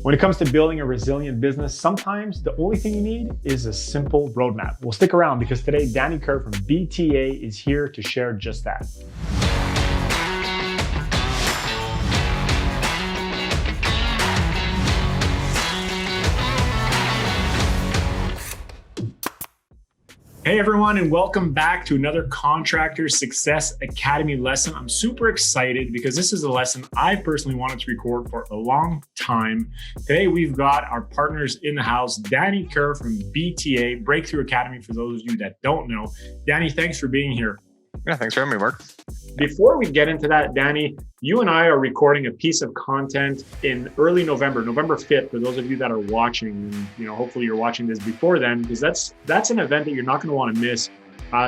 When it comes to building a resilient business, sometimes the only thing you need is a simple roadmap. Well, stick around because today Danny Kerr from BTA is here to share just that. Hey everyone, and welcome back to another Contractor Success Academy lesson. I'm super excited because this is a lesson I personally wanted to record for a long time. Today we've got our partners in the house, Danny Kerr from BTA, Breakthrough Academy, for those of you that don't know. Danny, thanks for being here. Yeah, thanks for having me, Mark. Before we get into that, Danny, you and I are recording a piece of content in early November 5th, for those of you that are watching. And, hopefully you're watching this before then, because that's an event that you're not going to want to miss.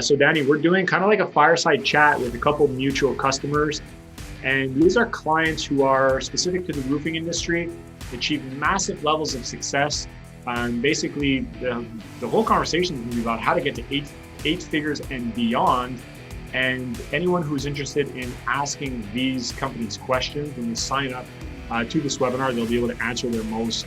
So Danny, we're doing kind of like a fireside chat with a couple of mutual customers. And these are clients who are specific to the roofing industry, achieve massive levels of success. And basically, the whole conversation is going to be about how to get to eight figures and beyond. And anyone who's interested in asking these companies questions, when they sign up to this webinar, they'll be able to answer their most,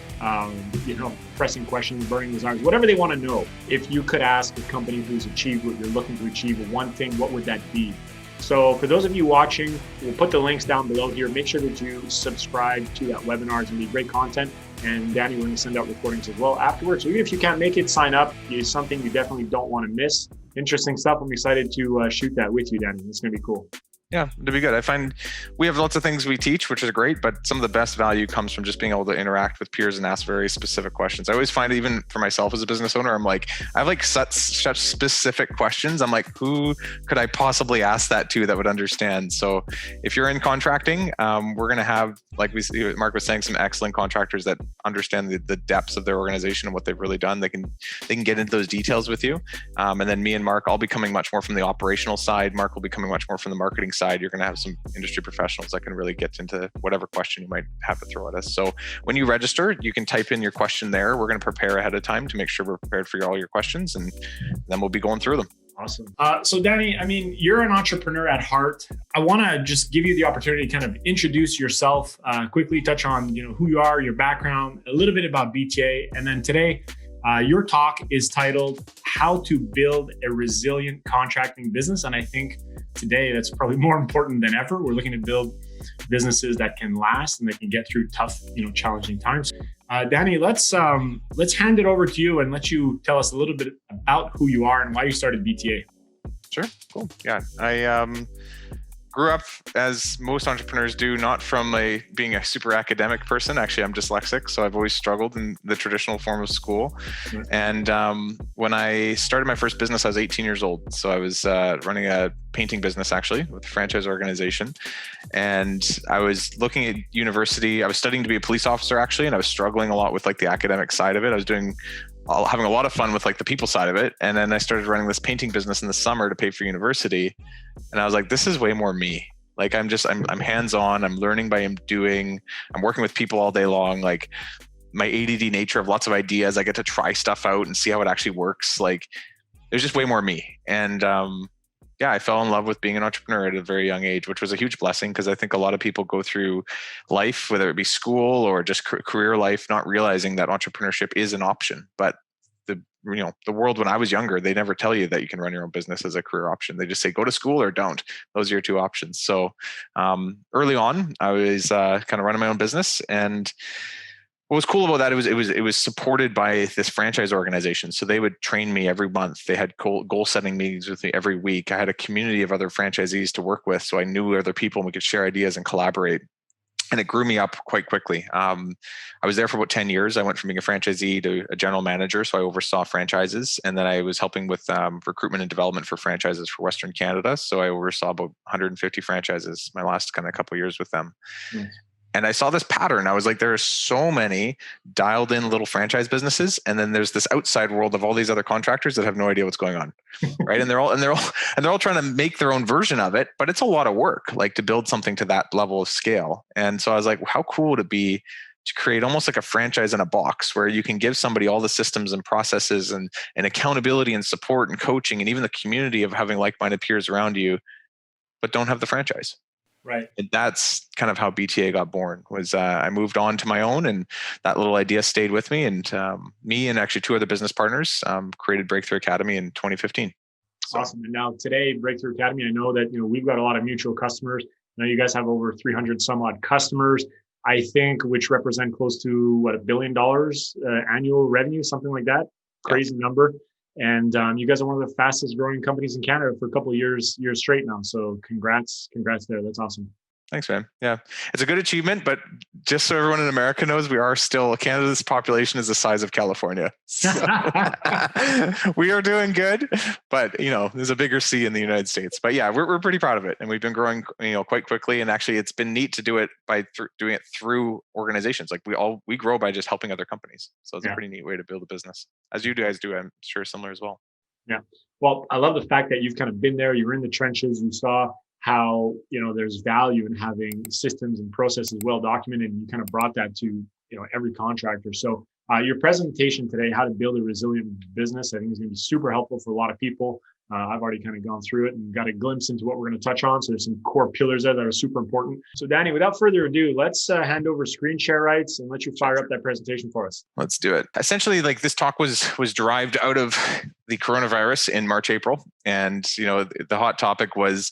pressing questions, burning desires, whatever they want to know. If you could ask a company who's achieved what you're looking to achieve, one thing, what would that be? So for those of you watching, we'll put the links down below here. Make sure that you subscribe to that webinar. It's going to be great content. And Danny, we're going to send out recordings as well afterwards. So even if you can't make it, sign up. It's something you definitely don't want to miss. Interesting stuff. I'm excited to shoot that with you, Danny. It's going to be cool. Yeah, it'd be good. I find we have lots of things we teach, which is great, but some of the best value comes from just being able to interact with peers and ask very specific questions. I always find, even for myself as a business owner, I have such specific questions. I'm like, who could I possibly ask that to that would understand? So if you're in contracting, we're going to have, like Mark was saying, some excellent contractors that understand the depths of their organization and what they've really done. They can get into those details with you. And then me and Mark, I'll be coming much more from the operational side. Mark will be coming much more from the marketing side. You're going to have some industry professionals that can really get into whatever question you might have to throw at us. So when you register, you can type in your question there. We're going to prepare ahead of time to make sure we're prepared for all your questions, and then we'll be going through them. Awesome. So Danny, you're an entrepreneur at heart. I want to just give you the opportunity to kind of introduce yourself, quickly touch on who you are, your background, a little bit about BTA, and then today, your talk is titled "How to Build a Resilient Contracting Business." And I think today that's probably more important than ever. We're looking to build businesses that can last and that can get through tough, challenging times. Danny, let's hand it over to you and let you tell us a little bit about who you are and why you started BTA. Sure, cool. Yeah, I grew up, as most entrepreneurs do, not from being a super academic person. Actually, I'm dyslexic, so I've always struggled in the traditional form of school. Mm-hmm. And when I started my first business, I was 18 years old. So I was running a painting business, actually, with a franchise organization. And I was looking at university. I was studying to be a police officer, actually, and I was struggling a lot with the academic side of it. I was having a lot of fun with the people side of it. And then I started running this painting business in the summer to pay for university. And I was like, this is way more me. I'm hands-on, I'm learning by doing, I'm working with people all day long. My ADD nature of lots of ideas, I get to try stuff out and see how it actually works. There's just way more me. And I fell in love with being an entrepreneur at a very young age, which was a huge blessing, because I think a lot of people go through life, whether it be school or just career life, not realizing that entrepreneurship is an option. But the world when I was younger, they never tell you that you can run your own business as a career option. They just say, go to school or don't. Those are your two options. So early on, I was kind of running my own business. And what was cool about that, it was supported by this franchise organization. So they would train me every month. They had goal setting meetings with me every week. I had a community of other franchisees to work with. So I knew other people and we could share ideas and collaborate. And it grew me up quite quickly. I was there for about 10 years. I went from being a franchisee to a general manager. So I oversaw franchises. And then I was helping with recruitment and development for franchises for Western Canada. So I oversaw about 150 franchises my last kind of couple of years with them. Nice. And I saw this pattern. I was like, there are so many dialed in little franchise businesses. And then there's this outside world of all these other contractors that have no idea what's going on. Right. And they're all trying to make their own version of it, but it's a lot of work, to build something to that level of scale. And so I was like, how cool would it be to create almost like a franchise in a box where you can give somebody all the systems and processes and accountability and support and coaching and even the community of having like-minded peers around you, but don't have the franchise. Right. And that's kind of how BTA got born. Was I moved on to my own, and that little idea stayed with me. And me and actually two other business partners created Breakthrough Academy in 2015. So Awesome. And now today, Breakthrough Academy, I know that we've got a lot of mutual customers. I know you guys have over 300 some odd customers, I think, which represent close to what, $1 billion annual revenue, something like that. Crazy number. And you guys are one of the fastest growing companies in Canada for a couple of years straight now. So congrats there. That's awesome. Thanks, man. Yeah, it's a good achievement, but just so everyone in America knows, we are still, Canada's population is the size of California. So we are doing good, but there's a bigger C in the United States. But yeah, we're pretty proud of it, and we've been growing, quite quickly. And actually, it's been neat to do it by doing it through organizations. Like we grow by just helping other companies. So it's a pretty neat way to build a business, as you guys do. I'm sure similar as well. Yeah. Well, I love the fact that you've kind of been there. You were in the trenches. You saw how there's value in having systems and processes well documented, and you kind of brought that to every contractor. So your presentation today, how to build a resilient business, I think is going to be super helpful for a lot of people. I've already kind of gone through it and got a glimpse into what we're going to touch on. So there's some core pillars there that are super important. So Danny, without further ado, let's hand over screen share rights and let you fire up that presentation for us. Let's do it. Essentially, like, this talk was derived out of the coronavirus in March, April. And, the hot topic was,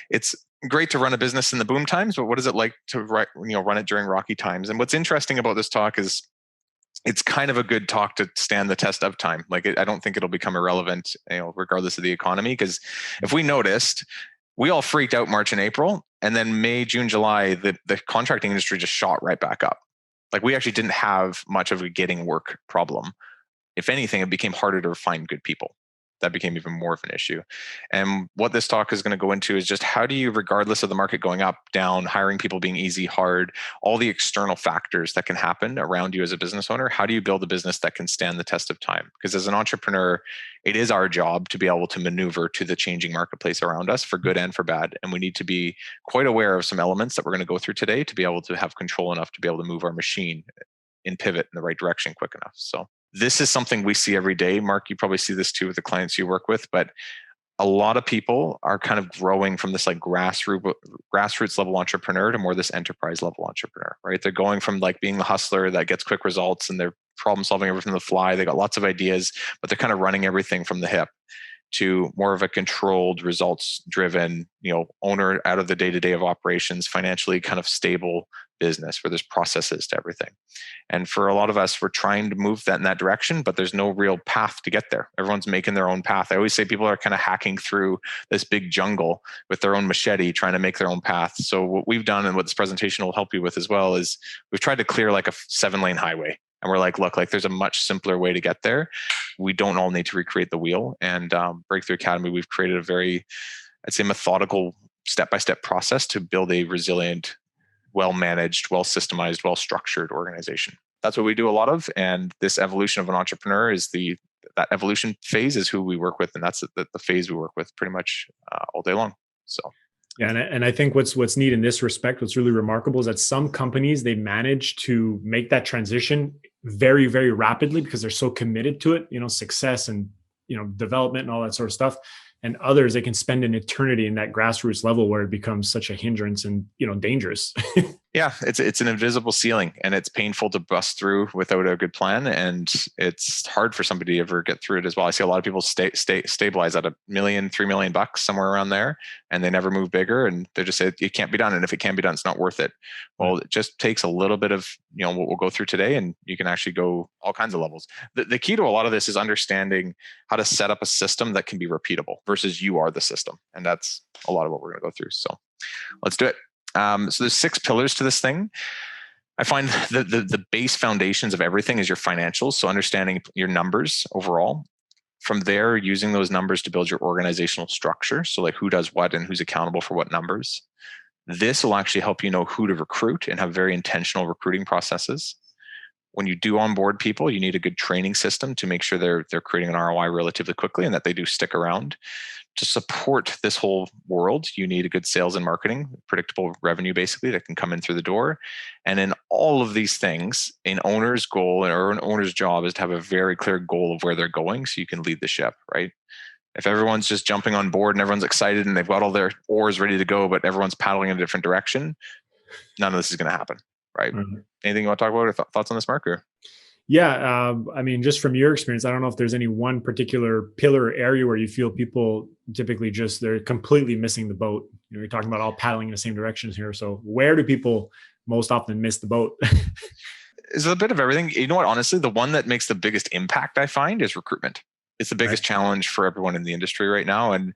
it's great to run a business in the boom times, but what is it like to run it during rocky times? And what's interesting about this talk is it's kind of a good talk to stand the test of time. I don't think it'll become irrelevant, regardless of the economy. Because if we noticed, we all freaked out March and April, and then May, June, July, the contracting industry just shot right back up. Like, we actually didn't have much of a getting work problem. If anything, it became harder to find good people. That became even more of an issue. And what this talk is going to go into is just how do you, regardless of the market going up, down, hiring people being easy, hard, all the external factors that can happen around you as a business owner, how do you build a business that can stand the test of time? Because as an entrepreneur, it is our job to be able to maneuver to the changing marketplace around us for good and for bad. And we need to be quite aware of some elements that we're going to go through today to be able to have control enough to be able to move our machine and pivot in the right direction quick enough. So this is something we see every day. Mark, you probably see this too with the clients you work with, but a lot of people are kind of growing from this grassroots level entrepreneur to more this enterprise level entrepreneur, right? They're going from being the hustler that gets quick results and they're problem solving everything on the fly. They got lots of ideas, but they're kind of running everything from the hip, to more of a controlled, results driven, owner out of the day-to-day of operations, financially kind of stable business where there's processes to everything. And for a lot of us, we're trying to move that in that direction, but there's no real path to get there. Everyone's making their own path. I always say people are kind of hacking through this big jungle with their own machete, trying to make their own path. So what we've done, and what this presentation will help you with as well, is we've tried to clear a 7-lane highway. And we're look, there's a much simpler way to get there. We don't all need to recreate the wheel. And Breakthrough Academy, we've created a very, I'd say, methodical, step-by-step process to build a resilient, well-managed, well-systemized, well-structured organization. That's what we do a lot of. And this evolution of an entrepreneur is that evolution phase is who we work with. And that's the phase we work with pretty much all day long. So. Yeah, and I think what's neat in this respect, what's really remarkable is that some companies, they manage to make that transition very, very rapidly because they're so committed to it, success and, development and all that sort of stuff. And others, they can spend an eternity in that grassroots level where it becomes such a hindrance and, dangerous. Yeah, it's an invisible ceiling, and it's painful to bust through without a good plan, and it's hard for somebody to ever get through it as well. I see a lot of people stabilize at $1 million, $3 million, somewhere around there, and they never move bigger, and they just say it can't be done, and if it can be done, it's not worth it. Well, it just takes a little bit of what we'll go through today, and you can actually go all kinds of levels. The key to a lot of this is understanding how to set up a system that can be repeatable versus you are the system, and that's a lot of what we're going to go through. So let's do it. So there's 6 pillars to this thing. I find the base foundations of everything is your financials. So understanding your numbers overall. From there, using those numbers to build your organizational structure. So who does what and who's accountable for what numbers. This will actually help you know who to recruit and have very intentional recruiting processes. When you do onboard people, you need a good training system to make sure they're creating an ROI relatively quickly and that they do stick around. To support this whole world, you need a good sales and marketing, predictable revenue basically that can come in through the door. And in all of these things, an owner's goal or an owner's job is to have a very clear goal of where they're going so you can lead the ship, right? If everyone's just jumping on board and everyone's excited and they've got all their oars ready to go, but everyone's paddling in a different direction, none of this is going to happen, right? Mhm. Anything you want to talk about or thoughts on this, Mark? Or? Yeah, I mean, just from your experience, I don't know if there's any one particular pillar or area where you feel people typically just they're completely missing the boat. You're talking about all paddling in the same directions here. So where do people most often miss the boat? It's a bit of everything. You know what? Honestly, the one that makes the biggest impact I find is recruitment. It's the biggest Right. challenge for everyone in the industry right now. And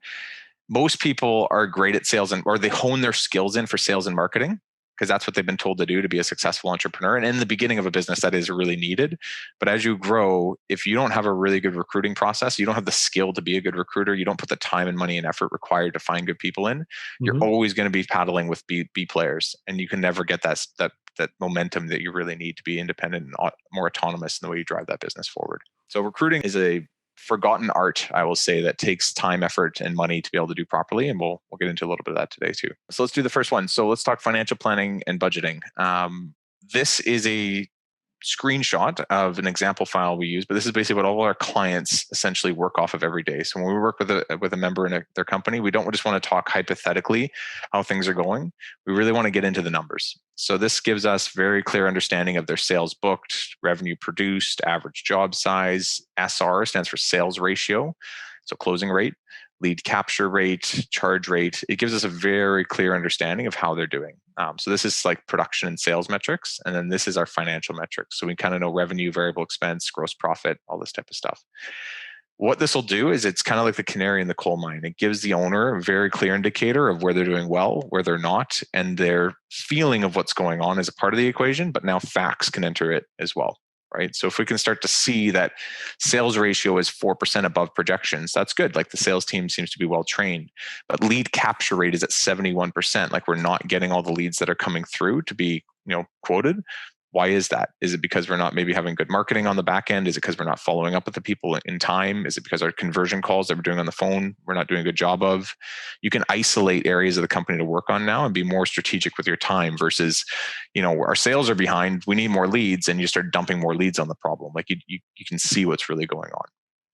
most people are great at sales or they hone their skills in for sales and marketing because that's what they've been told to do to be a successful entrepreneur. And in the beginning of a business, that is really needed. But as you grow, if you don't have a really good recruiting process, you don't have the skill to be a good recruiter, you don't put the time and money and effort required to find good people in, you're Mhm. always going to be paddling with B players, and you can never get that momentum that you really need to be independent and more autonomous in the way you drive that business forward. So recruiting is a forgotten art, I will say, that takes time, effort, and money to be able to do properly. And we'll get into a little bit of that today too. So let's do the first one. So let's talk financial planning and budgeting. This is a screenshot of an example file we use, but this is basically what all our clients essentially work off of every day. So when we work with a member in their company, we don't just want to talk hypothetically how things are going. We really want to get into the numbers. So this gives us very clear understanding of their sales booked, revenue produced, average job size. SR stands for sales ratio, so closing rate, lead capture rate, charge rate. It gives us a very clear understanding of how they're doing. So this is like production and sales metrics. And then this is our financial metrics. So we kind of know revenue, variable expense, gross profit, all this type of stuff. What this will do is it's kind of like the canary in the coal mine. It gives the owner a very clear indicator of where they're doing well, where they're not, and their feeling of what's going on is a part of the equation, but now facts can enter it as well. Right. So if we can start to see that sales ratio is 4% above projections, that's good. Like the sales team seems to be well trained, but lead capture rate is at 71%. Like we're not getting all the leads that are coming through to be, quoted. Why is that? Is it because we're not maybe having good marketing on the back end? Is it because we're not following up with the people in time? Is it because our conversion calls that we're doing on the phone, we're not doing a good job of? You can isolate areas of the company to work on now and be more strategic with your time versus, our sales are behind, we need more leads, and you start dumping more leads on the problem. Like you can see what's really going on.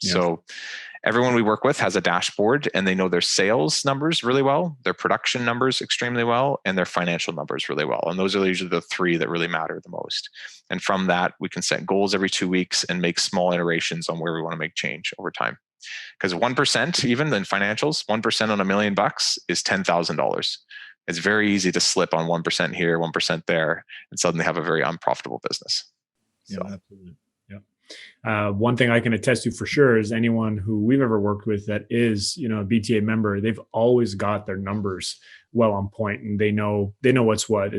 Yeah. So everyone we work with has a dashboard and they know their sales numbers really well, their production numbers extremely well, and their financial numbers really well. And those are usually the three that really matter the most. And from that, we can set goals every 2 weeks and make small iterations on where we want to make change over time. Because 1%, even in financials, 1% on $1 million is $10,000. It's very easy to slip on 1% here, 1% there, and suddenly have a very unprofitable business. Yeah, absolutely. One thing I can attest to for sure is anyone who we've ever worked with that is, a BTA member, they've always got their numbers well on point, and they know what's what.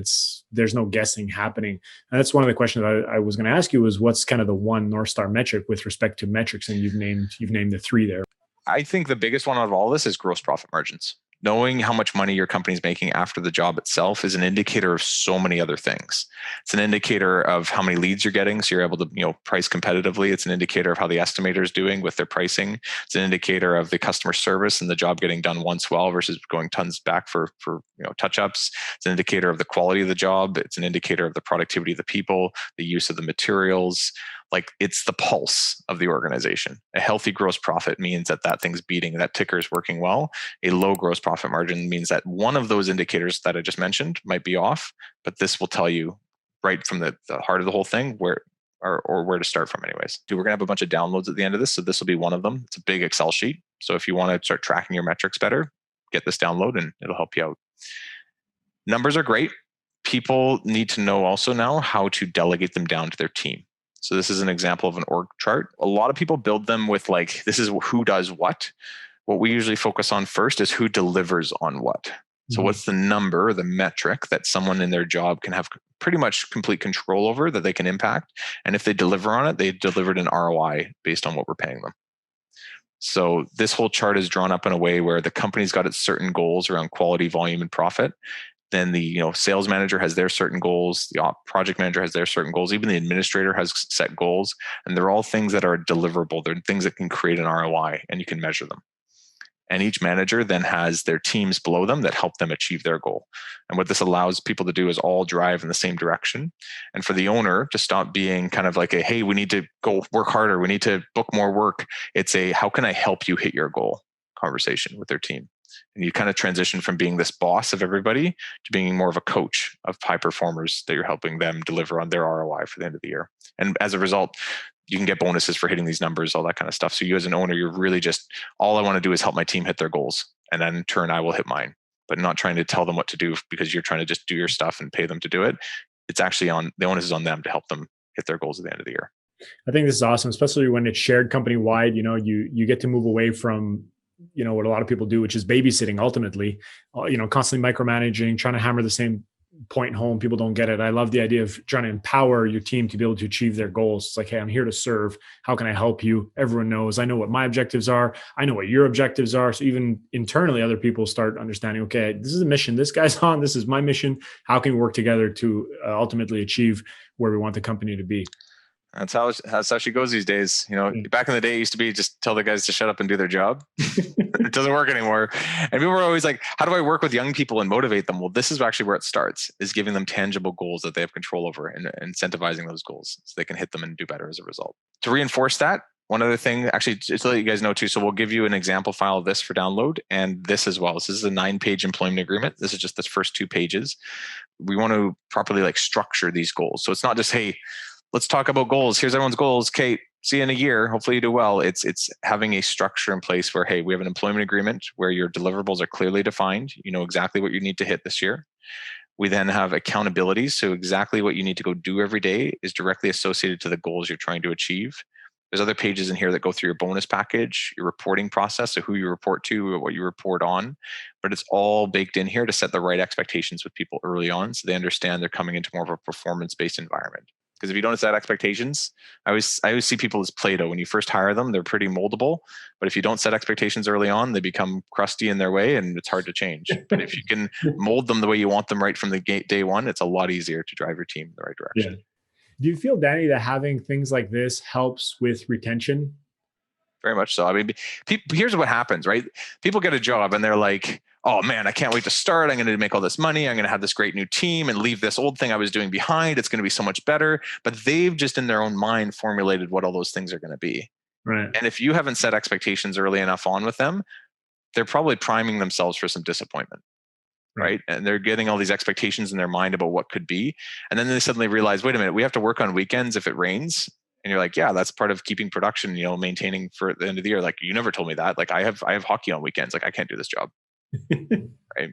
There's no guessing happening. And that's one of the questions I was going to ask you was what's kind of the one North Star metric with respect to metrics, and you've named the three there. I think the biggest one out of all this is gross profit margins. Knowing how much money your company's making after the job itself is an indicator of so many other things. It's an indicator of how many leads you're getting, so you're able to price competitively. It's an indicator of how the estimator is doing with their pricing. It's an indicator of the customer service and the job getting done once well versus going tons back for touch-ups. It's an indicator of the quality of the job. It's an indicator of the productivity of the people, the use of the materials. Like it's the pulse of the organization. A healthy gross profit means that thing's beating, that ticker is working well. A low gross profit margin means that one of those indicators that I just mentioned might be off, but this will tell you right from the heart of the whole thing where to start from anyways. We're going to have a bunch of downloads at the end of this. So this will be one of them. It's a big Excel sheet. So if you want to start tracking your metrics better, get this download and it'll help you out. Numbers are great. People need to know also now how to delegate them down to their team. So this is an example of an org chart. A lot of people build them with like, this is who does what. What we usually focus on first is who delivers on what. So what's the number, the metric that someone in their job can have pretty much complete control over that they can impact. And if they deliver on it, they delivered an ROI based on what we're paying them. So this whole chart is drawn up in a way where the company's got its certain goals around quality, volume, and profit. Then the sales manager has their certain goals. The project manager has their certain goals. Even the administrator has set goals, and they're all things that are deliverable. They're things that can create an ROI, and you can measure them. And each manager then has their teams below them that help them achieve their goal. And what this allows people to do is all drive in the same direction. And for the owner to stop being kind of like a, hey, we need to go work harder. We need to book more work. It's a, how can I help you hit your goal? conversation with their team. And you kind of transition from being this boss of everybody to being more of a coach of high performers that you're helping them deliver on their ROI for the end of the year. And as a result, you can get bonuses for hitting these numbers, all that kind of stuff. So you as an owner, you're really just, all I want to do is help my team hit their goals. And then in turn, I will hit mine, but not trying to tell them what to do because you're trying to just do your stuff and pay them to do it. It's actually the onus is on them to help them hit their goals at the end of the year. I think this is awesome, especially when it's shared company wide. You get to move away from, what a lot of people do, which is babysitting ultimately, constantly micromanaging, trying to hammer the same point home. People don't get it. I love the idea of trying to empower your team to be able to achieve their goals. It's like, hey, I'm here to serve. How can I help you? Everyone knows. I know what my objectives are. I know what your objectives are. So even internally, other people start understanding, okay, this is a mission this guy's on. This is my mission. How can we work together to ultimately achieve where we want the company to be? That's how she goes these days. Back in the day, it used to be just tell the guys to shut up and do their job. It doesn't work anymore. And people were always like, how do I work with young people and motivate them? Well, this is actually where it starts, is giving them tangible goals that they have control over and incentivizing those goals so they can hit them and do better as a result. To reinforce that, one other thing, actually, just to let you guys know too, so we'll give you an example file of this for download and this as well. This is a 9-page employment agreement. This is just the first 2 pages. We want to properly structure these goals. So it's not just, hey, let's talk about goals. Here's everyone's goals. Kate, see you in a year. Hopefully you do well. It's having a structure in place where, hey, we have an employment agreement where your deliverables are clearly defined. You know exactly what you need to hit this year. We then have accountability. So exactly what you need to go do every day is directly associated to the goals you're trying to achieve. There's other pages in here that go through your bonus package, your reporting process, so who you report to, what you report on. But it's all baked in here to set the right expectations with people early on so they understand they're coming into more of a performance-based environment. Because if you don't set expectations, I always see people as Play-Doh. When you first hire them, they're pretty moldable. But if you don't set expectations early on, they become crusty in their way and it's hard to change. But if you can mold them the way you want them right from the day one, it's a lot easier to drive your team in the right direction. Yeah. Do you feel, Danny, that having things like this helps with retention? Very much so. I mean, here's what happens, right? People get a job and they're like, oh man, I can't wait to start. I'm going to make all this money. I'm going to have this great new team and leave this old thing I was doing behind. It's going to be so much better. But they've just in their own mind formulated what all those things are going to be. Right. And if you haven't set expectations early enough on with them, they're probably priming themselves for some disappointment. Right. And they're getting all these expectations in their mind about what could be. And then they suddenly realize, wait a minute, we have to work on weekends if it rains. And you're like, yeah, that's part of keeping production, maintaining for the end of the year. Like, you never told me that. Like, I have hockey on weekends. Like, I can't do this job. Right.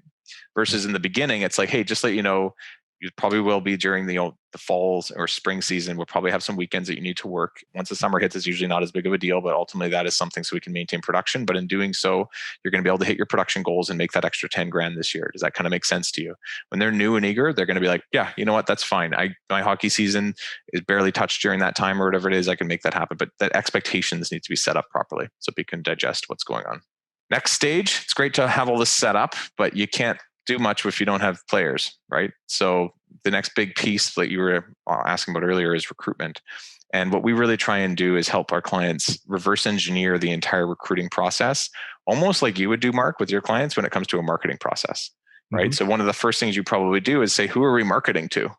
Versus in the beginning, it's like, hey, just let you know, you probably will be during the falls or spring season. We'll probably have some weekends that you need to work. Once the summer hits, it's usually not as big of a deal, but ultimately that is something so we can maintain production. But in doing so, you're going to be able to hit your production goals and make that extra 10 grand this year. Does that kind of make sense to you? When they're new and eager, they're going to be like, yeah, you know what? That's fine. My hockey season is barely touched during that time or whatever it is. I can make that happen. But that expectations need to be set up properly so people can digest what's going on. Next stage, it's great to have all this set up, but you can't do much if you don't have players, right? So the next big piece that you were asking about earlier is recruitment. And what we really try and do is help our clients reverse engineer the entire recruiting process, almost like you would do, Mark, with your clients when it comes to a marketing process, right? Mm-hmm. So one of the first things you probably do is say, who are we marketing to,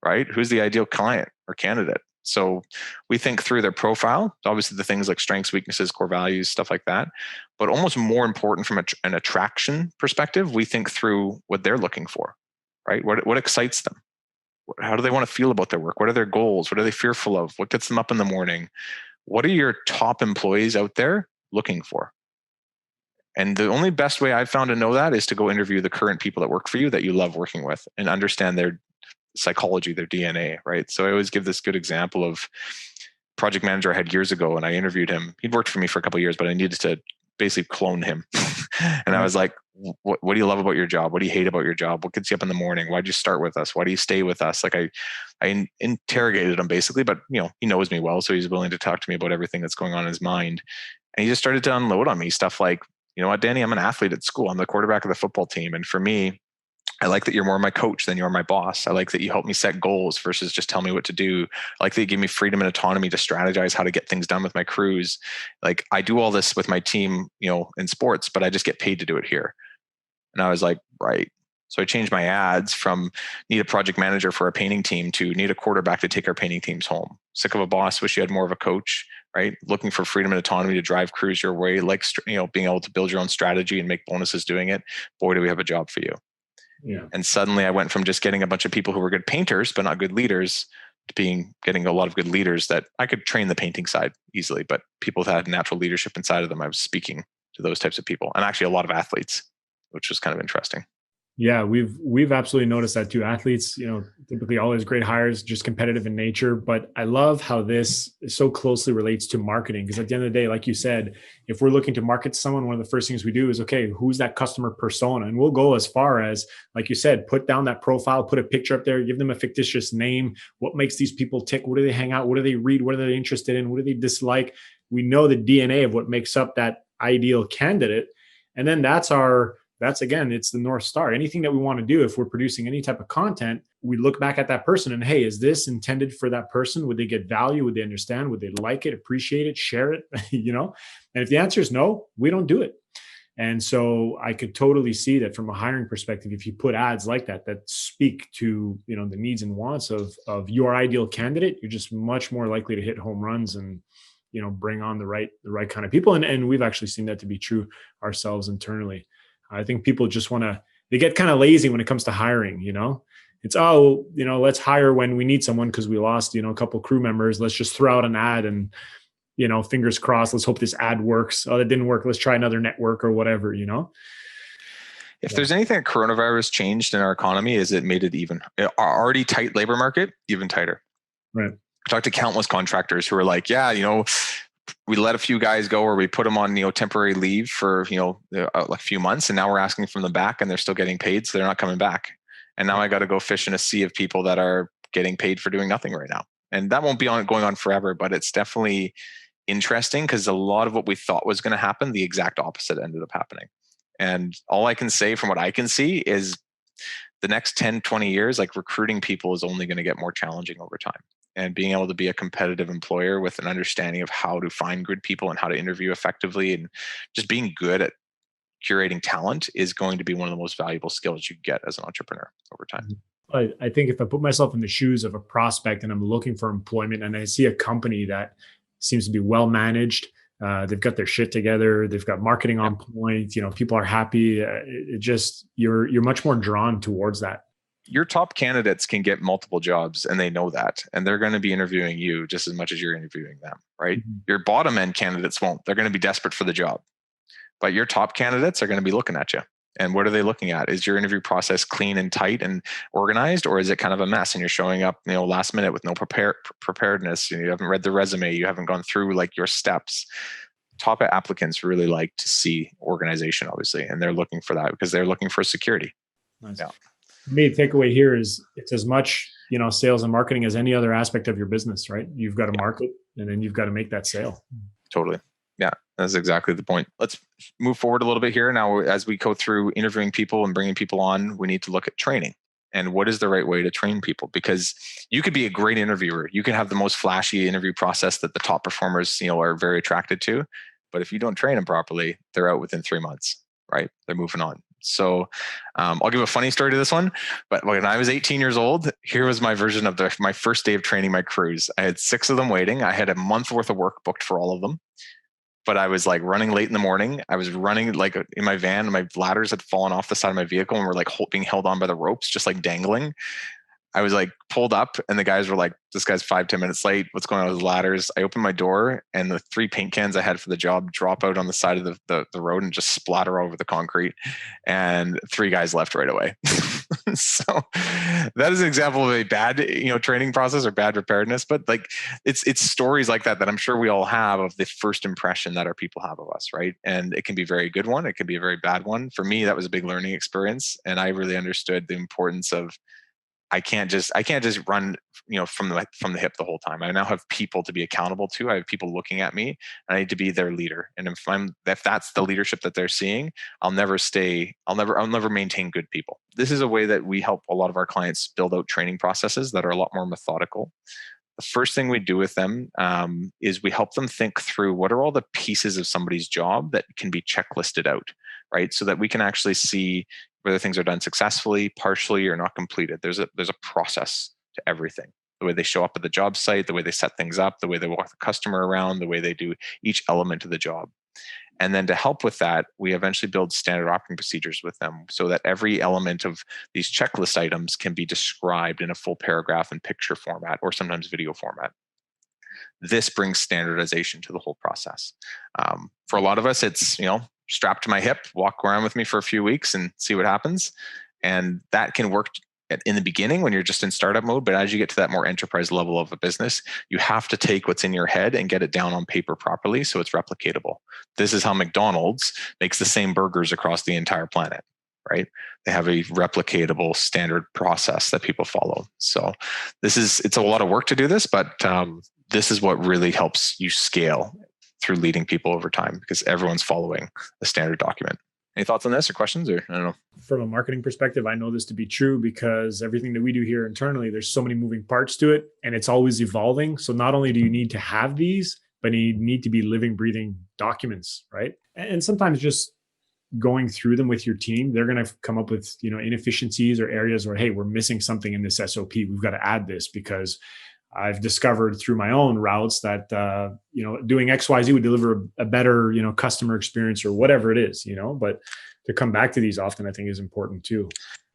right? Who's the ideal client or candidate? So we think through their profile, obviously the things like strengths, weaknesses, core values, stuff like that. But almost more important from an attraction perspective, we think through what they're looking for, right? What excites them? How do they want to feel about their work? What are their goals? What are they fearful of? What gets them up in the morning? What are your top employees out there looking for? And the only best way I've found to know that is to go interview the current people that work for you that you love working with and understand their psychology, their DNA, right? So I always give this good example of project manager I had years ago, and I interviewed him. He'd worked for me for a couple of years, but I needed to basically clone him. And I was like, what do you love about your job? What do you hate about your job? What gets you up in the morning? Why'd you start with us? Why do you stay with us? Like I interrogated him basically, but he knows me well. So he's willing to talk to me about everything that's going on in his mind. And he just started to unload on me stuff like, you know what, Danny, I'm an athlete at school. I'm the quarterback of the football team. And for me, I like that you're more my coach than you're my boss. I like that you help me set goals versus just tell me what to do. I like that you give me freedom and autonomy to strategize how to get things done with my crews. Like I do all this with my team, in sports, but I just get paid to do it here. And I was like, right. So I changed my ads from need a project manager for a painting team to need a quarterback to take our painting teams home. Sick of a boss, wish you had more of a coach. right? Looking for freedom and autonomy to drive crews your way, like, being able to build your own strategy and make bonuses doing it. Boy, do we have a job for you. Yeah. And suddenly I went from just getting a bunch of people who were good painters, but not good leaders, to getting a lot of good leaders that I could train the painting side easily, but people that had natural leadership inside of them, I was speaking to those types of people, and actually a lot of athletes, which was kind of interesting. Yeah, we've absolutely noticed that too. Athletes, typically always great hires, just competitive in nature. But I love how this so closely relates to marketing, because at the end of the day, like you said, if we're looking to market to someone, one of the first things we do is, okay, who's that customer persona? And we'll go as far as, like you said, put down that profile, put a picture up there, give them a fictitious name. What makes these people tick? What do they hang out? What do they read? What are they interested in? What do they dislike? We know the DNA of what makes up that ideal candidate. And then that's again, it's the North Star. Anything that we want to do, if we're producing any type of content, we look back at that person and, hey, is this intended for that person? Would they get value? Would they understand? Would they like it, appreciate it, share it? And if the answer is no, we don't do it. And so I could totally see that from a hiring perspective, if you put ads like that speak to, the needs and wants of your ideal candidate, you're just much more likely to hit home runs and, bring on the right kind of people. And we've actually seen that to be true ourselves internally. I think people just they get kind of lazy when it comes to hiring, It's, let's hire when we need someone because we lost, a couple crew members. Let's just throw out an ad and, fingers crossed, let's hope this ad works. Oh, that didn't work. Let's try another network or whatever, If there's anything that coronavirus changed in our economy, is it made it our already tight labor market even tighter. Right. I talked to countless contractors who are like, yeah, we let a few guys go, or we put them on, temporary leave for, a few months. And now we're asking from them back and they're still getting paid. So they're not coming back. And now I got to go fish in a sea of people that are getting paid for doing nothing right now. And that won't be going on forever, but it's definitely interesting because a lot of what we thought was going to happen, the exact opposite ended up happening. And all I can say from what I can see is the next 10, 20 years, like, recruiting people is only going to get more challenging over time. And being able to be a competitive employer with an understanding of how to find good people and how to interview effectively and just being good at curating talent is going to be one of the most valuable skills you get as an entrepreneur over time. I think if I put myself in the shoes of a prospect and I'm looking for employment and I see a company that seems to be well managed, they've got their shit together, they've got marketing on point, people are happy. You're much more drawn towards that. Your top candidates can get multiple jobs and they know that, and they're going to be interviewing you just as much as you're interviewing them, right? Mm-hmm. Your bottom end candidates won't. They're going to be desperate for the job, but your top candidates are going to be looking at you. And what are they looking at? Is your interview process clean and tight and organized, or is it kind of a mess and you're showing up, last minute with no preparedness? You haven't read the resume. You haven't gone through like your steps. Top applicants really like to see organization, obviously, and they're looking for that because they're looking for security. Nice. Yeah. For me, the takeaway here is it's as much, sales and marketing as any other aspect of your business, right? You've got to market and then you've got to make that sale. Totally. Yeah, that's exactly the point. Let's move forward a little bit here. Now, as we go through interviewing people and bringing people on, we need to look at training and what is the right way to train people, because you could be a great interviewer. You can have the most flashy interview process that the top performers, are very attracted to. But if you don't train them properly, they're out within 3 months, right? They're moving on. So I'll give a funny story to this one. But when I was 18 years old, here was my version of my first day of training my crews. I had 6 of them waiting. I had a month worth of work booked for all of them. But I was like running late in the morning. I was running like in my van. My ladders had fallen off the side of my vehicle and were like being held on by the ropes, just like dangling. I was like pulled up and the guys were like, this guy's 5-10 minutes late. What's going on with the ladders? I opened my door and the 3 paint cans I had for the job drop out on the side of the road and just splatter over the concrete. And 3 guys left right away. So that is an example of a bad, training process or bad preparedness. But like it's stories like that I'm sure we all have of the first impression that our people have of us, right? And it can be a very good one. It can be a very bad one. For me, that was a big learning experience. And I really understood the importance of I can't just run, from the hip the whole time. I now have people to be accountable to. I have people looking at me, and I need to be their leader. And if that's the leadership that they're seeing, I'll never maintain good people. This is a way that we help a lot of our clients build out training processes that are a lot more methodical. The first thing we do with them is we help them think through what are all the pieces of somebody's job that can be checklisted out, right? So that we can actually see whether things are done successfully, partially, or not completed. There's a process to everything. the way they show up at the job site, the way they set things up, the way they walk the customer around, the way they do each element of the job. And then to help with that, we eventually build standard operating procedures with them so that every element of these checklist items can be described in a full paragraph and picture format, or sometimes video format. This brings standardization to the whole process. For a lot of us, it's, strap to my hip, walk around with me for a few weeks and see what happens. And that can work in the beginning when you're just in startup mode. But as you get to that more enterprise level of a business, you have to take what's in your head and get it down on paper properly so it's replicatable. This is how McDonald's makes the same burgers across the entire planet, right? They have a replicatable standard process that people follow. So it's a lot of work to do this, but this is what really helps you scale through leading people over time, because everyone's following a standard document. Any thoughts on this or questions? Or I don't know. From a marketing perspective, I know this to be true because everything that we do here internally, there's so many moving parts to it and it's always evolving. So not only do you need to have these, but you need to be living, breathing documents, right? And sometimes just going through them with your team, they're going to come up with, inefficiencies or areas where, hey, we're missing something in this SOP. We've got to add this because I've discovered through my own routes that, doing XYZ would deliver a better, customer experience or whatever it is, but to come back to these often, I think is important too.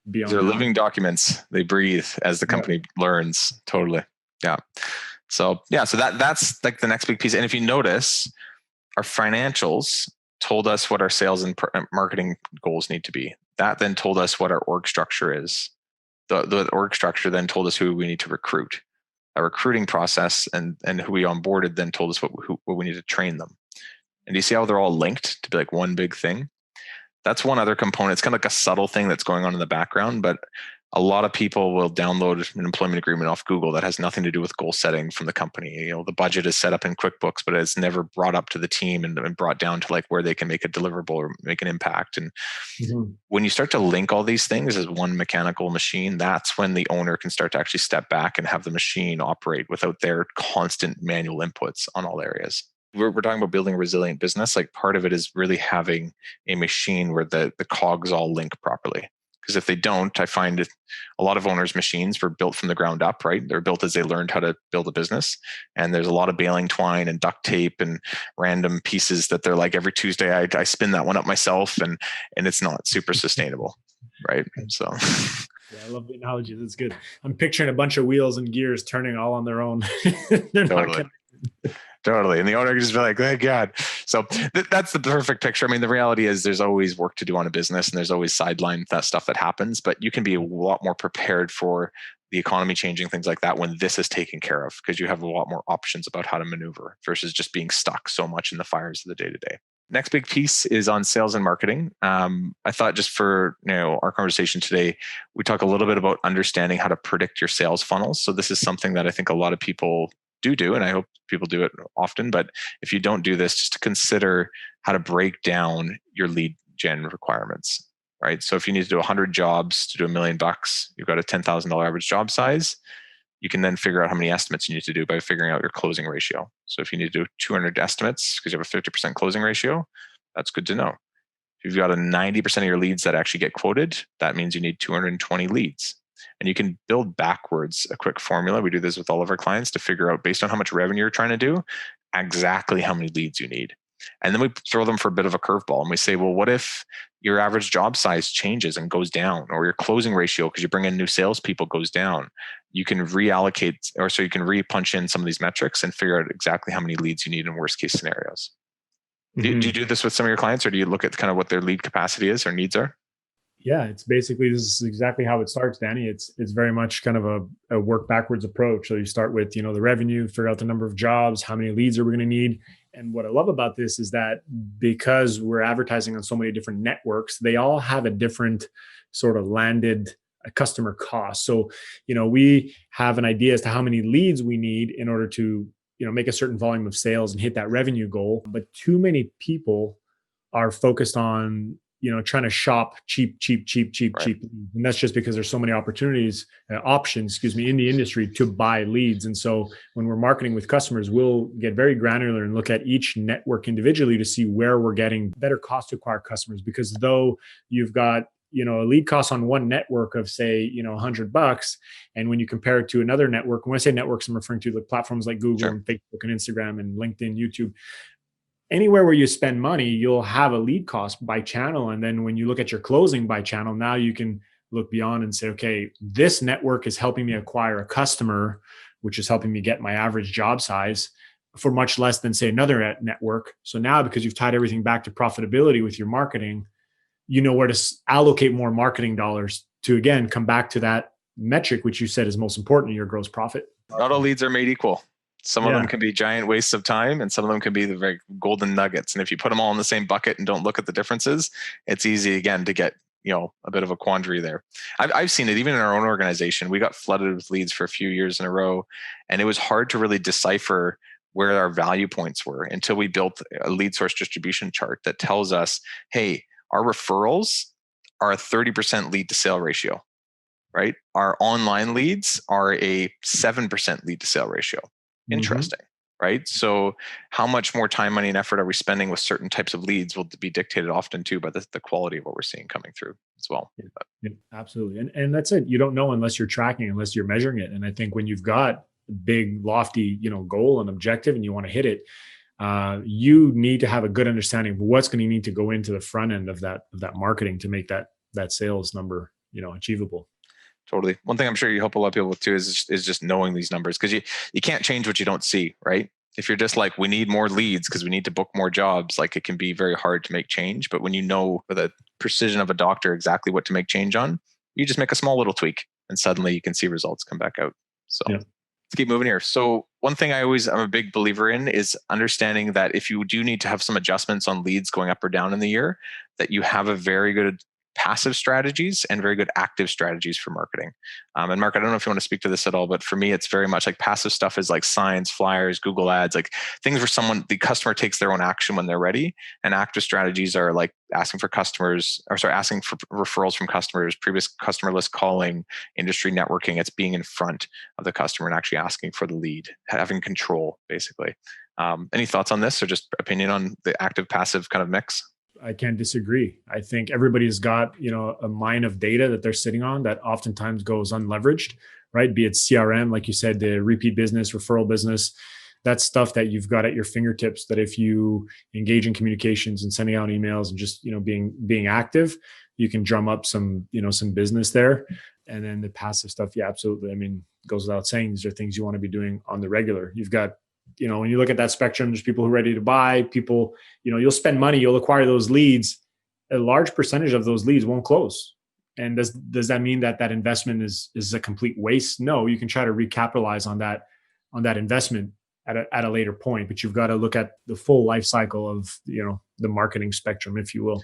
They're living documents. They breathe as the company learns. Totally. Yeah. So that's like the next big piece. And if you notice, our financials told us what our sales and marketing goals need to be. That then told us what our org structure is. The org structure then told us who we need to recruit. Our recruiting process and who we onboarded then told us what we need to train them. And do you see how they're all linked to be like one big thing? That's one other component. It's kind of like a subtle thing that's going on in the background, but a lot of people will download an employment agreement off Google that has nothing to do with goal setting from the company. The budget is set up in QuickBooks, but it's never brought up to the team and brought down to like where they can make a deliverable or make an impact. And when you start to link all these things as one mechanical machine, that's when the owner can start to actually step back and have the machine operate without their constant manual inputs on all areas. We're talking about building a resilient business. Like part of it is really having a machine where the cogs all link properly. Because if they don't, I find a lot of owners' machines were built from the ground up, right? They're built as they learned how to build a business. And there's a lot of baling twine and duct tape and random pieces that they're like, every Tuesday I spin that one up myself, and it's not super sustainable, right? So yeah, I love the analogy. That's good. I'm picturing a bunch of wheels and gears turning all on their own. They're totally. Totally. And the owner can just be like, thank God. So that's the perfect picture. I mean, the reality is there's always work to do on a business and there's always sideline stuff that happens, but you can be a lot more prepared for the economy changing, things like that, when this is taken care of, because you have a lot more options about how to maneuver versus just being stuck so much in the fires of the day to day. Next big piece is on sales and marketing. I thought just for our conversation today, we talk a little bit about understanding how to predict your sales funnels. So this is something that I think a lot of people do, and I hope people do it often. But if you don't do this, just to consider how to break down your lead gen requirements, right? So if you need to do 100 jobs to do $1 million, you've got a $10,000 average job size. You can then figure out how many estimates you need to do by figuring out your closing ratio. So if you need to do 200 estimates because you have a 50% closing ratio, that's good to know. If you've got a 90% of your leads that actually get quoted, that means you need 220 leads. And you can build backwards a quick formula. We do this with all of our clients to figure out, based on how much revenue you're trying to do, exactly how many leads you need. And then we throw them for a bit of a curveball and we say, well, what if your average job size changes and goes down, or your closing ratio, because you bring in new salespeople, goes down? You can reallocate, or so you can re-punch in some of these metrics and figure out exactly how many leads you need in worst case scenarios. Do you do this with some of your clients, or do you look at kind of what their lead capacity is or needs are? Yeah, it's basically, this is exactly how it starts, Danny. It's very much kind of a work backwards approach. So you start with, the revenue, figure out the number of jobs, how many leads are we going to need. And what I love about this is that because we're advertising on so many different networks, they all have a different sort of landed customer cost. So, we have an idea as to how many leads we need in order to, make a certain volume of sales and hit that revenue goal. But too many people are focused on trying to shop cheap. And that's just because there's so many options, in the industry to buy leads. And so when we're marketing with customers, we'll get very granular and look at each network individually to see where we're getting better cost to acquire customers. Because though you've got, a lead cost on one network of say, $100. And when you compare it to another network, when I say networks, I'm referring to the platforms like Google Sure. and Facebook and Instagram and LinkedIn, YouTube, anywhere where you spend money, you'll have a lead cost by channel. And then when you look at your closing by channel, now you can look beyond and say, okay, this network is helping me acquire a customer, which is helping me get my average job size for much less than say another network. So now, because you've tied everything back to profitability with your marketing, you know where to allocate more marketing dollars to, again, come back to that metric, which you said is most important, your gross profit. Not all leads are made equal. Some of Yeah. them can be giant wastes of time, and some of them can be the very golden nuggets. And if you put them all in the same bucket and don't look at the differences, it's easy again to get a bit of a quandary there. I've seen it even in our own organization. We got flooded with leads for a few years in a row, and it was hard to really decipher where our value points were until we built a lead source distribution chart that tells us, hey, our referrals are a 30% lead to sale ratio, right? Our online leads are a 7% lead to sale ratio. Interesting, right? So how much more time, money, and effort are we spending with certain types of leads will be dictated often too by the quality of what we're seeing coming through as well. Yeah, absolutely. And that's it. You don't know unless you're tracking, unless you're measuring it. And I think when you've got a big, lofty, goal and objective and you want to hit it, you need to have a good understanding of what's going to need to go into the front end of that marketing to make that sales number, achievable. Totally. One thing I'm sure you help a lot of people with too is just knowing these numbers, because you can't change what you don't see, right? If you're just like, we need more leads because we need to book more jobs, like it can be very hard to make change. But when you know with the precision of a doctor exactly what to make change on, you just make a small little tweak and suddenly you can see results come back out. So Let's keep moving here. So one thing I'm a big believer in is understanding that if you do need to have some adjustments on leads going up or down in the year, that you have a very good passive strategies and very good active strategies for marketing. And Mark, I don't know if you want to speak to this at all, but for me, it's very much like passive stuff is like signs, flyers, Google ads, like things where the customer takes their own action when they're ready. And active strategies are like asking for referrals from customers, previous customer list calling, industry networking. It's being in front of the customer and actually asking for the lead, having control, basically. Any thoughts on this, or just opinion on the active passive kind of mix? I can't disagree. I think everybody's got, a mine of data that they're sitting on that oftentimes goes unleveraged, right? Be it CRM, like you said, the repeat business, referral business, that's stuff that you've got at your fingertips, that if you engage in communications and sending out emails and just, being active, you can drum up some business there. And then the passive stuff, yeah, absolutely. I mean, goes without saying, these are things you want to be doing on the regular. You've got, when you look at that spectrum, there's people who are ready to buy, people, you'll spend money, you'll acquire those leads. A large percentage of those leads won't close. And does that mean that investment is a complete waste? No, you can try to recapitalize on that investment at a later point, but you've got to look at the full life cycle of, the marketing spectrum, if you will.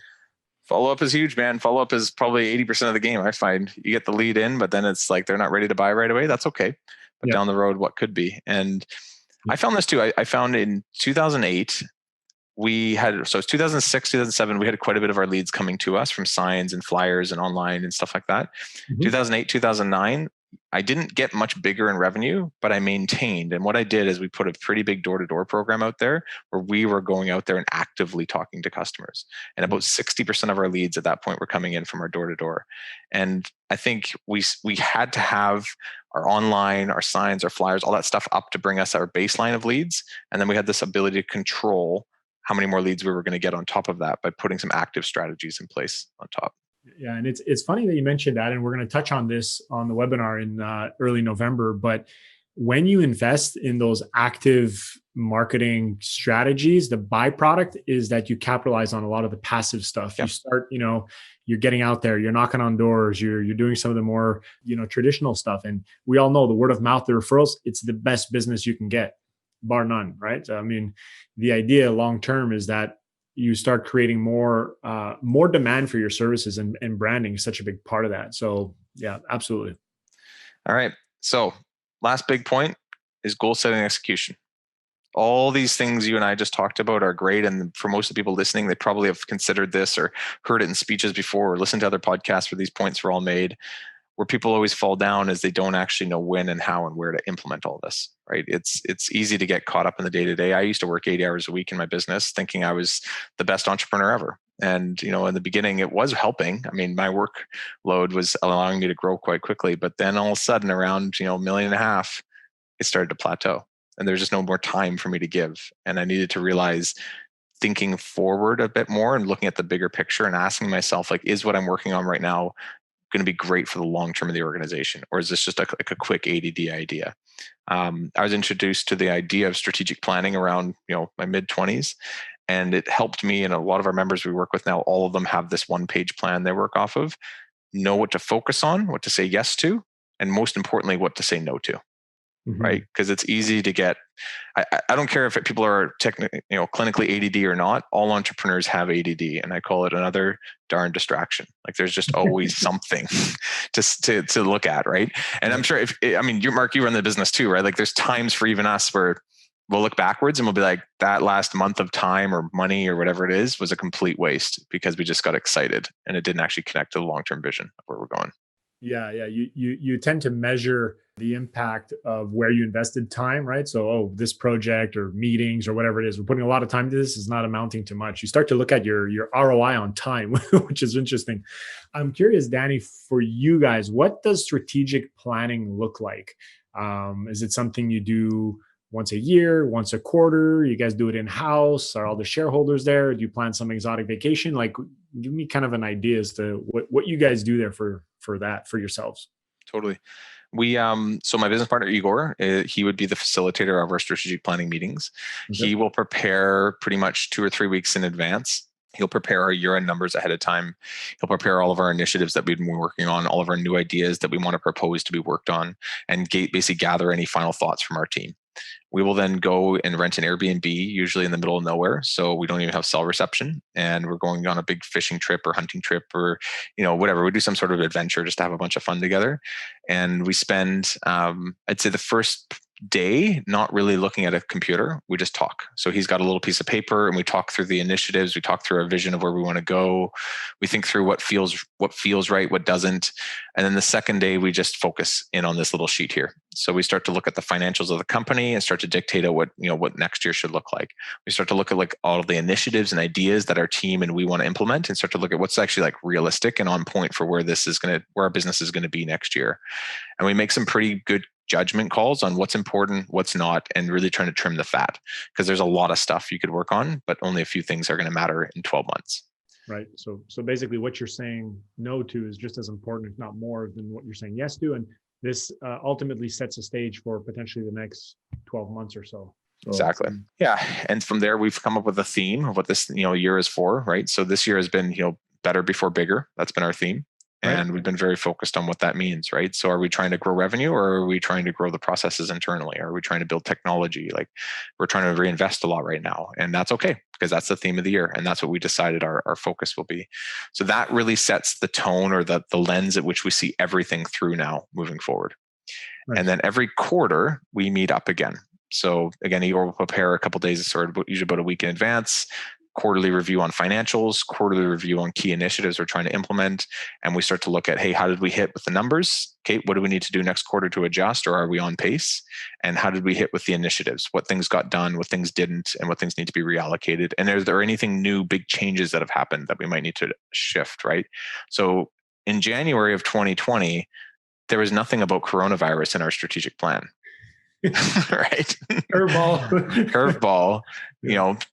Follow-up is huge, man. Follow-up is probably 80% of the game. I find you get the lead in, but then it's like, they're not ready to buy right away. That's okay. But down the road, what could be? And I found this too. I found in 2008, it's 2006, 2007, we had quite a bit of our leads coming to us from signs and flyers and online and stuff like that. 2008, 2009, I didn't get much bigger in revenue, but I maintained. And what I did is we put a pretty big door-to-door program out there where we were going out there and actively talking to customers. And about 60% of our leads at that point were coming in from our door-to-door. And I think we had to have our online, our signs, our flyers, all that stuff up to bring us our baseline of leads. And then we had this ability to control how many more leads we were going to get on top of that by putting some active strategies in place on top. Yeah. And it's funny that you mentioned that, and we're going to touch on this on the webinar in early November. But when you invest in those active marketing strategies, the byproduct is that you capitalize on a lot of the passive stuff. You start, you're getting out there, you're knocking on doors, you're doing some of the more, traditional stuff. And we all know the word of mouth, the referrals, it's the best business you can get, bar none, right? So, I mean, the idea long-term is that you start creating more demand for your services, and branding is such a big part of that. So yeah, absolutely. All right. So last big point is goal setting and execution. All these things you and I just talked about are great. And for most of the people listening, they probably have considered this or heard it in speeches before or listened to other podcasts where these points were all made. Where people always fall down is they don't actually know when and how and where to implement all this, right? It's easy to get caught up in the day-to-day. I used to work 80 hours a week in my business thinking I was the best entrepreneur ever. And, in the beginning, it was helping. I mean, my workload was allowing me to grow quite quickly. But then all of a sudden, around, $1.5 million, it started to plateau. And there's just no more time for me to give. And I needed to realize, thinking forward a bit more and looking at the bigger picture and asking myself, like, is what I'm working on right now going to be great for the long term of the organization? Or is this just like a quick ADD idea? I was introduced to the idea of strategic planning around, my mid 20s. And it helped me, and a lot of our members we work with now, all of them have this 1-page plan they work off of, know what to focus on, what to say yes to, and most importantly, what to say no to. Right? Because it's easy to get, I don't care if people are clinically ADD or not, all entrepreneurs have ADD, and I call it another darn distraction. Like there's just always something to look at, right? And I'm sure Mark, you run the business too, right? Like there's times for even us where we'll look backwards and we'll be like, that last month of time or money or whatever it is was a complete waste because we just got excited and it didn't actually connect to the long-term vision of where we're going. Yeah. You tend to measure the impact of where you invested time, right? So, this project or meetings or whatever it is, we're putting a lot of time to this, is not amounting to much. You start to look at your ROI on time, which is interesting. I'm curious, Danny, for you guys, what does strategic planning look like? Is it something you do once a year, once a quarter? You guys do it in-house? Are all the shareholders there? Do you plan some exotic vacation? Like, give me kind of an idea as to what you guys do there for that, for yourselves. Totally. We so my business partner Igor, he would be the facilitator of our strategic planning meetings. Okay. He will prepare pretty much 2 or 3 weeks in advance. He'll prepare our year-end numbers ahead of time. He'll prepare all of our initiatives that we've been working on, all of our new ideas that we want to propose to be worked on, and basically gather any final thoughts from our team. We will then go and rent an Airbnb, usually in the middle of nowhere, so we don't even have cell reception, and we're going on a big fishing trip or hunting trip or whatever. We do some sort of adventure just to have a bunch of fun together, and we spend I'd say the first day not really looking at a computer. We just talk. So he's got a little piece of paper and we talk through the initiatives. We talk through our vision of where we want to go. We think through what feels right, what doesn't. And then the second day, we just focus in on this little sheet here. So we start to look at the financials of the company and start to dictate what next year should look like. We start to look at like all of the initiatives and ideas that our team and we want to implement, and start to look at what's actually like realistic and on point for where our business is going to be next year. And we make some pretty good judgment calls on what's important, what's not, and really trying to trim the fat, because there's a lot of stuff you could work on, but only a few things are going to matter in 12 months. Right. So basically what you're saying no to is just as important, if not more, than what you're saying yes to. And this ultimately sets a stage for potentially the next 12 months or so. Exactly. Yeah. And from there, we've come up with a theme of what this year is for, right? So this year has been better before bigger. That's been our theme. And we've been very focused on what that means, right? So are we trying to grow revenue, or are we trying to grow the processes internally? Are we trying to build technology? Like, we're trying to reinvest a lot right now. And that's okay, because that's the theme of the year. And that's what we decided our focus will be. So that really sets the tone, or the lens at which we see everything through now moving forward. Right. And then every quarter we meet up again. So again, Igor will prepare a couple of days, usually about a week in advance, quarterly review on financials, quarterly review on key initiatives we're trying to implement. And we start to look at, hey, how did we hit with the numbers? Okay, what do we need to do next quarter to adjust, or are we on pace? And how did we hit with the initiatives? What things got done, what things didn't, and what things need to be reallocated? And is there anything new, big changes that have happened that we might need to shift, right? So in January of 2020, there was nothing about coronavirus in our strategic plan. Right? Curveball.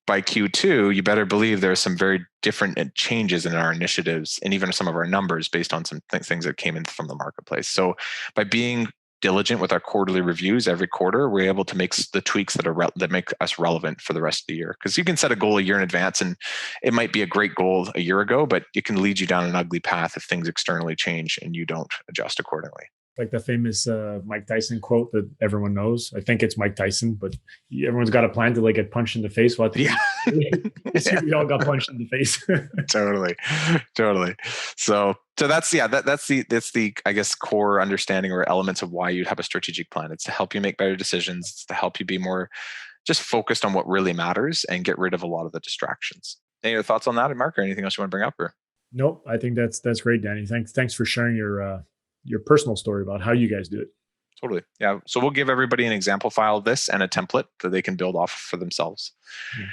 By Q2, you better believe there are some very different changes in our initiatives and even some of our numbers based on some things that came in from the marketplace. So by being diligent with our quarterly reviews every quarter, we're able to make the tweaks that make us relevant for the rest of the year. Because you can set a goal a year in advance, and it might be a great goal a year ago, but it can lead you down an ugly path if things externally change and you don't adjust accordingly. Like the famous Mike Tyson quote that everyone knows. I think it's Mike Tyson, but everyone's got a plan to get punched in the face. Well, we all got punched in the face. Totally. So that's the I guess core understanding or elements of why you'd have a strategic plan. It's to help you make better decisions. It's to help you be more just focused on what really matters and get rid of a lot of the distractions. Any other thoughts on that, Mark, or anything else you want to bring up? Or nope, I think that's great, Danny. Thanks for sharing your personal story about how you guys do it. Totally. Yeah. So we'll give everybody an example file of this and a template that they can build off for themselves. Yeah.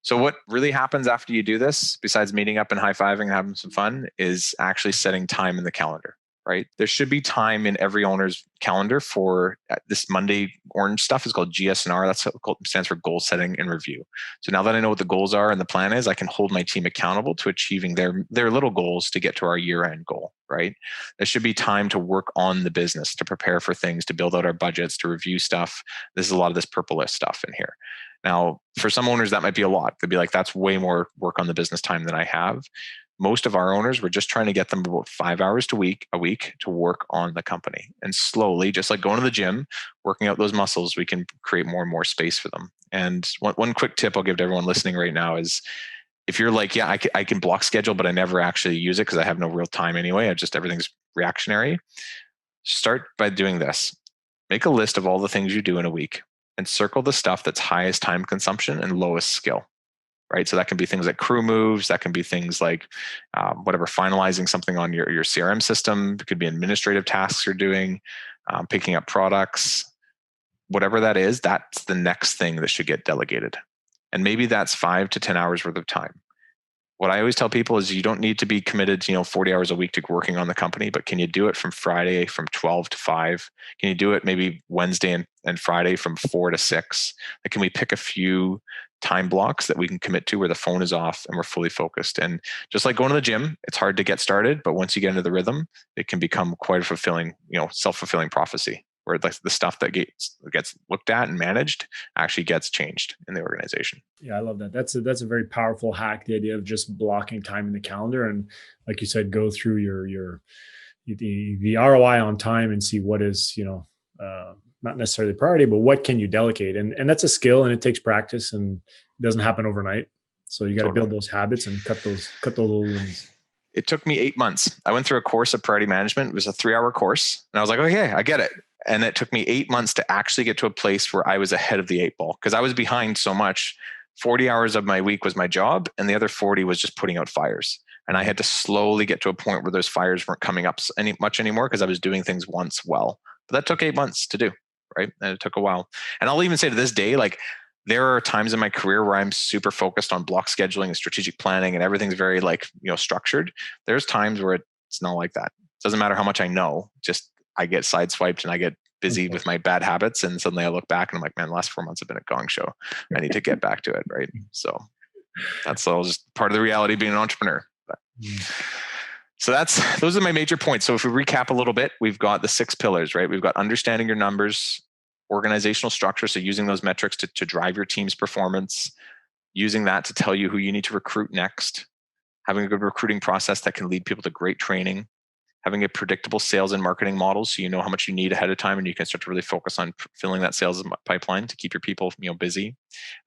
So what really happens after you do this, besides meeting up and high-fiving and having some fun, is actually setting time in the calendar, right? There should be time in every owner's calendar for this Monday orange stuff is called GSNR. That's what it stands for goal setting and review. So now that I know what the goals are and the plan is, I can hold my team accountable to achieving their little goals to get to our year-end goal, right? There should be time to work on the business, to prepare for things, to build out our budgets, to review stuff. This is a lot of this purple list stuff in here. Now, for some owners, that might be a lot. They'd be like, that's way more work on the business time than I have. Most of our owners, we're just trying to get them about 5 hours a week to work on the company. And slowly, just like going to the gym, working out those muscles, we can create more and more space for them. And one quick tip I'll give to everyone listening right now is, if you're like, yeah, I can block schedule, but I never actually use it because I have no real time anyway, everything's reactionary. Start by doing this. Make a list of all the things you do in a week and circle the stuff that's highest time consumption and lowest skill. Right. So that can be things like crew moves. That can be things like whatever, finalizing something on your CRM system. It could be administrative tasks you're doing, picking up products, whatever that is. That's the next thing that should get delegated. And maybe that's 5 to 10 hours worth of time. What I always tell people is you don't need to be committed to 40 hours a week to working on the company, but can you do it from Friday from 12 to 5? Can you do it maybe Wednesday and Friday from 4 to 6? Like, can we pick a few time blocks that we can commit to where the phone is off and we're fully focused? And just like going to the gym, it's hard to get started, but once you get into the rhythm, it can become quite a fulfilling, self-fulfilling prophecy, where the stuff that gets looked at and managed actually gets changed in the organization. Yeah, I love that. That's a very powerful hack, the idea of just blocking time in the calendar. And like you said, go through the ROI on time and see what is, not necessarily the priority, but what can you delegate? And that's a skill, and it takes practice, and it doesn't happen overnight. So you got to build those habits and cut those little wins. It took me 8 months. I went through a course of priority management. It was a 3-hour course. And I was like, okay, I get it. And it took me 8 months to actually get to a place where I was ahead of the 8 ball, because I was behind so much. 40 hours of my week was my job, and the other 40 was just putting out fires. And I had to slowly get to a point where those fires weren't coming up much anymore because I was doing things once well. But that took 8 months to do, right? And it took a while. And I'll even say to this day, like, there are times in my career where I'm super focused on block scheduling and strategic planning, and everything's very structured. There's times where it's not like that. It doesn't matter how much I know, just I get sideswiped and I get busy with my bad habits. And suddenly I look back and I'm like, man, the last 4 months have been a gong show. I need to get back to it. Right. So that's all just part of the reality of being an entrepreneur. So those are my major points. So if we recap a little bit, we've got the 6 pillars, right? We've got understanding your numbers, organizational structure. So using those metrics to drive your team's performance, using that to tell you who you need to recruit next, having a good recruiting process that can lead people to great training, having a predictable sales and marketing model so you know how much you need ahead of time and you can start to really focus on filling that sales pipeline to keep your people busy.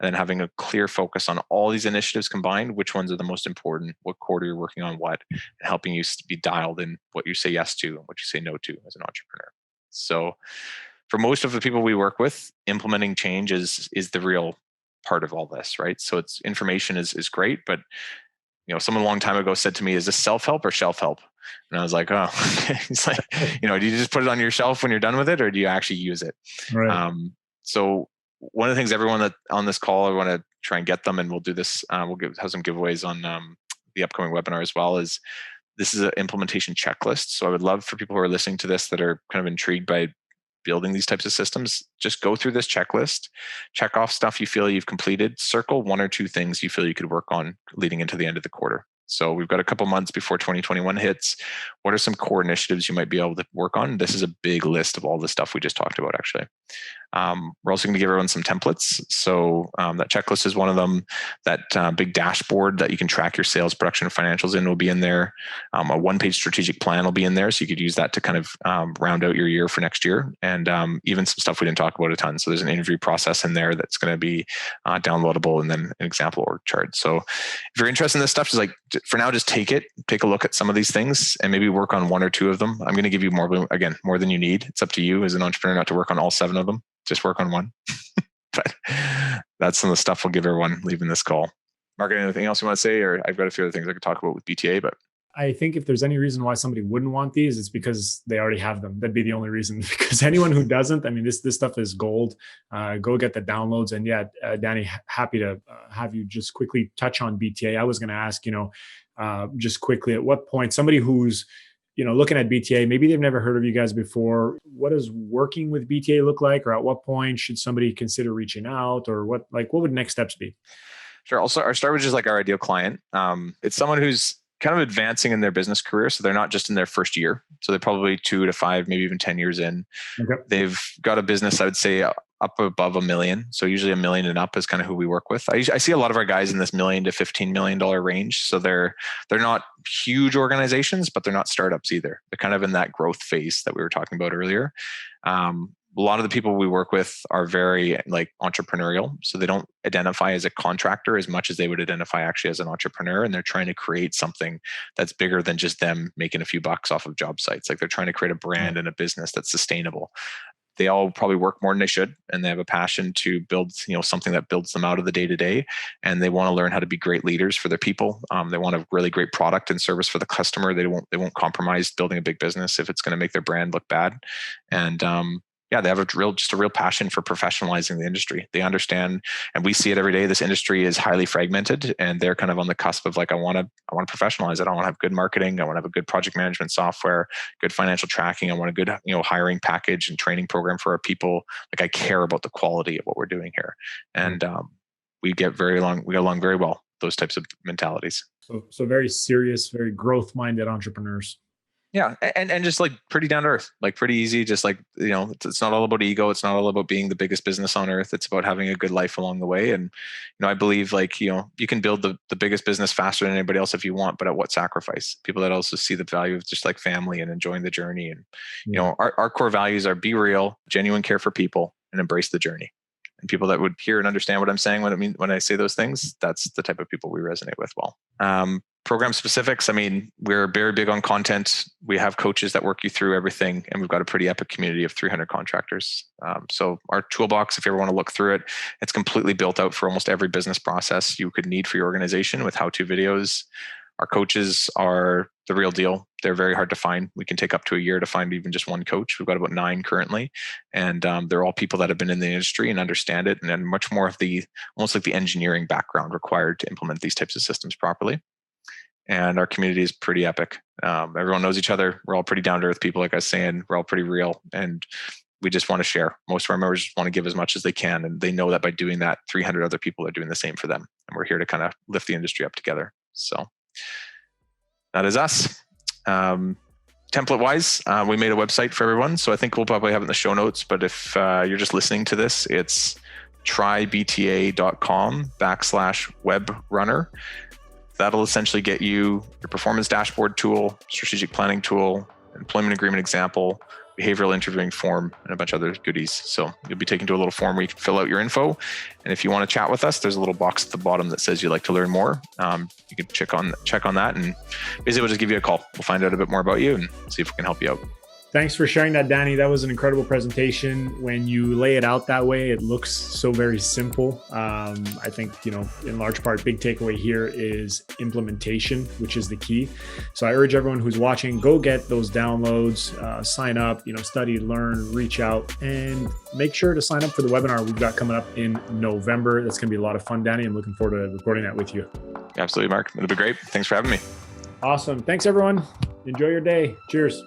And then having a clear focus on all these initiatives combined, which ones are the most important, what quarter you're working on what, and helping you be dialed in what you say yes to and what you say no to as an entrepreneur. So for most of the people we work with, implementing change is the real part of all this, right? So it's information is great, but someone a long time ago said to me, is this self-help or shelf-help? And I was like, oh, it's like, do you just put it on your shelf when you're done with it, or do you actually use it? Right. So one of the things everyone that on this call, I want to try and get them, and we'll do this, we'll have some giveaways on the upcoming webinar as well, is this is an implementation checklist. So I would love for people who are listening to this that are kind of intrigued by building these types of systems, just go through this checklist, check off stuff you feel you've completed, circle 1 or 2 things you feel you could work on leading into the end of the quarter. So we've got a couple months before 2021 hits. What are some core initiatives you might be able to work on? This is a big list of all the stuff we just talked about, actually. We're also going to give everyone some templates. So that checklist is one of them. That big dashboard that you can track your sales, production, and financials in will be in there. A 1-page strategic plan will be in there. So you could use that to kind of round out your year for next year. And even some stuff we didn't talk about a ton. So there's an interview process in there that's going to be downloadable, and then an example org chart. So if you're interested in this stuff, just for now, just take a look at some of these things and maybe work on 1 or 2 of them. I'm going to give you more than you need. It's up to you as an entrepreneur not to work on all 7 of them. Just work on 1. But that's some of the stuff we'll give everyone leaving this call. Mark, anything else you want to say? Or I've got a few other things I could talk about with BTA, but I think if there's any reason why somebody wouldn't want these, it's because they already have them. That'd be the only reason. Because anyone who doesn't, I mean, this stuff is gold. Go get the downloads. And yeah, Danny, happy to have you just quickly touch on BTA. I was going to ask, just quickly, at what point somebody who's looking at BTA, maybe they've never heard of you guys before. What does working with BTA look like, or at what point should somebody consider reaching out, or what would next steps be? Sure. Also, I'll start with just like our ideal client. It's someone who's kind of advancing in their business career. So they're not just in their first year. So they're probably 2 to 5, maybe even 10 years in. Okay. They've got a business, I would say, up above $1 million. So usually $1 million and up is kind of who we work with. I see a lot of our guys in this $1 million to $15 million range. So they're not huge organizations, but they're not startups either. They're kind of in that growth phase that we were talking about earlier. A lot of the people we work with are very like entrepreneurial. So they don't identify as a contractor as much as they would identify actually as an entrepreneur. And they're trying to create something that's bigger than just them making a few bucks off of job sites. Like they're trying to create a brand and a business that's sustainable. They all probably work more than they should, and they have a passion to build, something that builds them out of the day to day. And they want to learn how to be great leaders for their people. They want a really great product and service for the customer. They won't compromise building a big business if it's going to make their brand look bad. And they have a real passion for professionalizing the industry. They understand, and we see it every day. This industry is highly fragmented, and they're kind of on the cusp of like, I want to professionalize it. I want to have good marketing. I want to have a good project management software, good financial tracking. I want a good, hiring package and training program for our people. Like I care about the quality of what we're doing here, and we get along very well. Those types of mentalities. So very serious, very growth-minded entrepreneurs. Yeah. And just like pretty down to earth, like pretty easy. Just like, it's not all about ego. It's not all about being the biggest business on earth. It's about having a good life along the way. And, I believe like, you can build the biggest business faster than anybody else if you want, but at what sacrifice? People that also see the value of just like family and enjoying the journey. And, our core values are be real, genuine care for people, and embrace the journey. And people that would hear and understand what I'm saying when I say those things, that's the type of people we resonate with well. Program specifics, we're very big on content. We have coaches that work you through everything, and we've got a pretty epic community of 300 contractors. So our toolbox, if you ever want to look through it, it's completely built out for almost every business process you could need for your organization with how-to videos. Our coaches are the real deal. They're very hard to find. We can take up to a year to find even just one coach. We've got about 9 currently. And they're all people that have been in the industry and understand it, and then much more of almost like the engineering background required to implement these types of systems properly. And our community is pretty epic. Everyone knows each other. We're all pretty down to earth people, like I was saying. We're all pretty real, and we just want to share. Most of our members just want to give as much as they can, and they know that by doing that, 300 other people are doing the same for them. And we're here to kind of lift the industry up together. So that is us. Template-wise, we made a website for everyone, so I think we'll probably have it in the show notes. But if you're just listening to this, it's trybta.com/Webrunner. That'll essentially get you your performance dashboard tool, strategic planning tool, employment agreement example, behavioral interviewing form, and a bunch of other goodies. So you'll be taken to a little form where you can fill out your info. And if you want to chat with us, there's a little box at the bottom that says you'd like to learn more. You can check on that, and basically we'll just give you a call. We'll find out a bit more about you and see if we can help you out. Thanks for sharing that, Danny. That was an incredible presentation. When you lay it out that way, it looks so very simple. I think, in large part, big takeaway here is implementation, which is the key. So I urge everyone who's watching, go get those downloads, sign up, study, learn, reach out, and make sure to sign up for the webinar we've got coming up in November. That's going to be a lot of fun, Danny. I'm looking forward to recording that with you. Absolutely, Mark. It'll be great. Thanks for having me. Awesome. Thanks, everyone. Enjoy your day. Cheers.